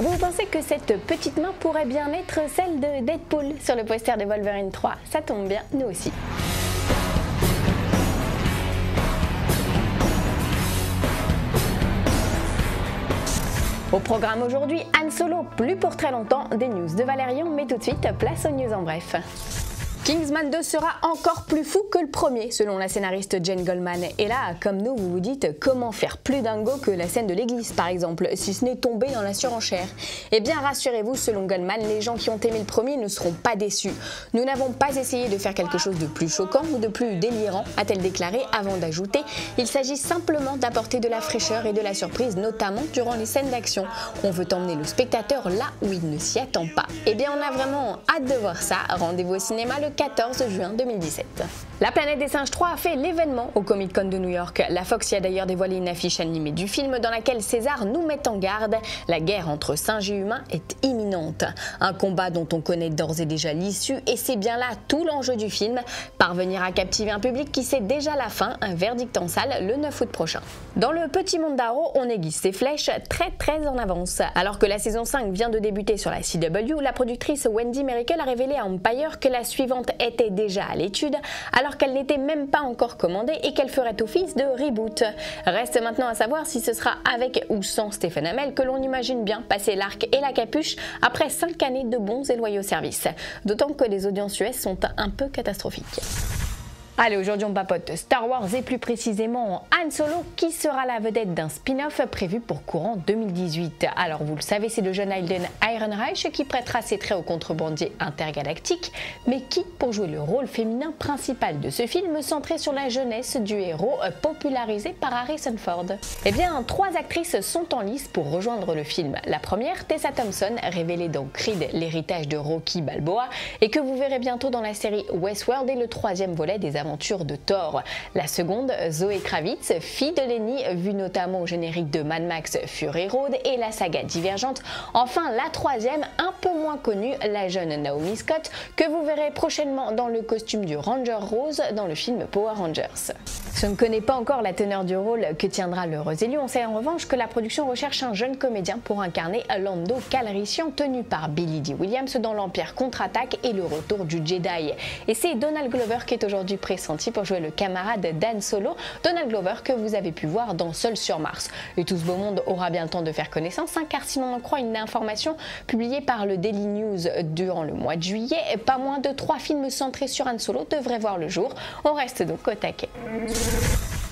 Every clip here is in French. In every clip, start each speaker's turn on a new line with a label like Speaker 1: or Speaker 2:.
Speaker 1: Vous pensez que cette petite main pourrait bien être celle de Deadpool sur le poster de Wolverine 3? Ça tombe bien, nous aussi. Au programme aujourd'hui, Han Solo, plus pour très longtemps, des news de Valérian, mais tout de suite, place aux news en bref. Kingsman 2 sera encore plus fou que le premier, selon la scénariste Jane Goldman. Et là, comme nous, vous vous dites comment faire plus dingo que la scène de l'église, par exemple, si ce n'est tomber dans la surenchère. Eh bien, rassurez-vous, selon Goldman, les gens qui ont aimé le premier ne seront pas déçus. Nous n'avons pas essayé de faire quelque chose de plus choquant ou de plus délirant, a-t-elle déclaré, avant d'ajouter « Il s'agit simplement d'apporter de la fraîcheur et de la surprise, notamment durant les scènes d'action. On veut emmener le spectateur là où il ne s'y attend pas. » Eh bien, on a vraiment hâte de voir ça. Rendez-vous au cinéma le 14 juin 2017. La Planète des Singes 3 a fait l'événement au Comic Con de New York. La Fox y a d'ailleurs dévoilé une affiche animée du film dans laquelle César nous met en garde. La guerre entre singes et humains est imminente. Un combat dont on connaît d'ores et déjà l'issue, et c'est bien là tout l'enjeu du film, parvenir à captiver un public qui sait déjà la fin, un verdict en salle le 9 août prochain. Dans le petit monde d'Arrow, on aiguise ses flèches très en avance. Alors que la saison 5 vient de débuter sur la CW, la productrice Wendy Mericle a révélé à Empire que la suivante était déjà à l'étude, alors qu'elle n'était même pas encore commandée et qu'elle ferait office de reboot. Reste maintenant à savoir si ce sera avec ou sans Stephen Amell que l'on imagine bien passer l'arc et la capuche après 5 années de bons et loyaux services. D'autant que les audiences US sont un peu catastrophiques. Allez, aujourd'hui on papote Star Wars et plus précisément Han Solo qui sera la vedette d'un spin-off prévu pour courant 2018. Alors vous le savez, c'est le jeune Alden Ehrenreich qui prêtera ses traits au contrebandier intergalactique, mais qui pour jouer le rôle féminin principal de ce film centré sur la jeunesse du héros popularisé par Harrison Ford. Eh bien, 3 actrices sont en lice pour rejoindre le film. La première, Tessa Thompson, révélée dans Creed, l'héritage de Rocky Balboa, et que vous verrez bientôt dans la série Westworld et le 3e volet des aventures de Thor. La seconde, Zoé Kravitz, fille de Lenny, vue notamment au générique de Mad Max Fury Road et la saga Divergente. Enfin, la 3e, un peu moins connue, la jeune Naomi Scott, que vous verrez prochainement dans le costume du Ranger Rose dans le film Power Rangers. Je ne connais pas encore la teneur du rôle que tiendra l'heureux élu. On sait en revanche que la production recherche un jeune comédien pour incarner Lando Calrissian, tenu par Billy Dee Williams dans l'Empire contre-attaque et le retour du Jedi. Et c'est Donald Glover qui est aujourd'hui pressenti pour jouer le camarade d'Han Solo, Donald Glover que vous avez pu voir dans Seul sur Mars. Et tout ce beau monde aura bien le temps de faire connaissance, car si l'on en croit une information publiée par le Daily News durant le mois de juillet, pas moins de 3 films centrés sur Han Solo devraient voir le jour. On reste donc au taquet.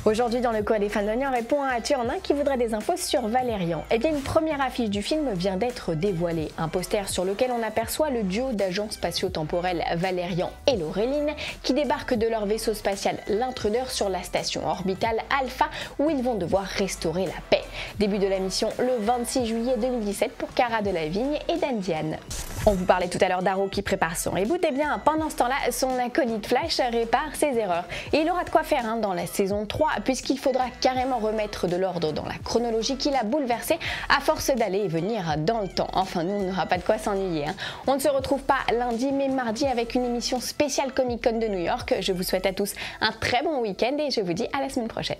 Speaker 1: Aujourd'hui, dans le coin des fans d'Oignon, on répond à un tueur en un qui voudrait des infos sur Valérian. Eh bien, une première affiche du film vient d'être dévoilée. Un poster sur lequel on aperçoit le duo d'agents spatio-temporels Valérian et Laureline qui débarquent de leur vaisseau spatial l'Intruder sur la station orbitale Alpha où ils vont devoir restaurer la paix. Début de la mission le 26 juillet 2017 pour Cara Delevingne et Dan Diane. On vous parlait tout à l'heure d'Arrow qui prépare son reboot, et bien pendant ce temps-là, son acolyte Flash répare ses erreurs. Et il aura de quoi faire dans la saison 3, puisqu'il faudra carrément remettre de l'ordre dans la chronologie qu'il a bouleversée à force d'aller et venir dans le temps. Enfin, nous, on n'aura pas de quoi s'ennuyer. On ne se retrouve pas lundi, mais mardi avec une émission spéciale Comic Con de New York. Je vous souhaite à tous un très bon week-end et je vous dis à la semaine prochaine.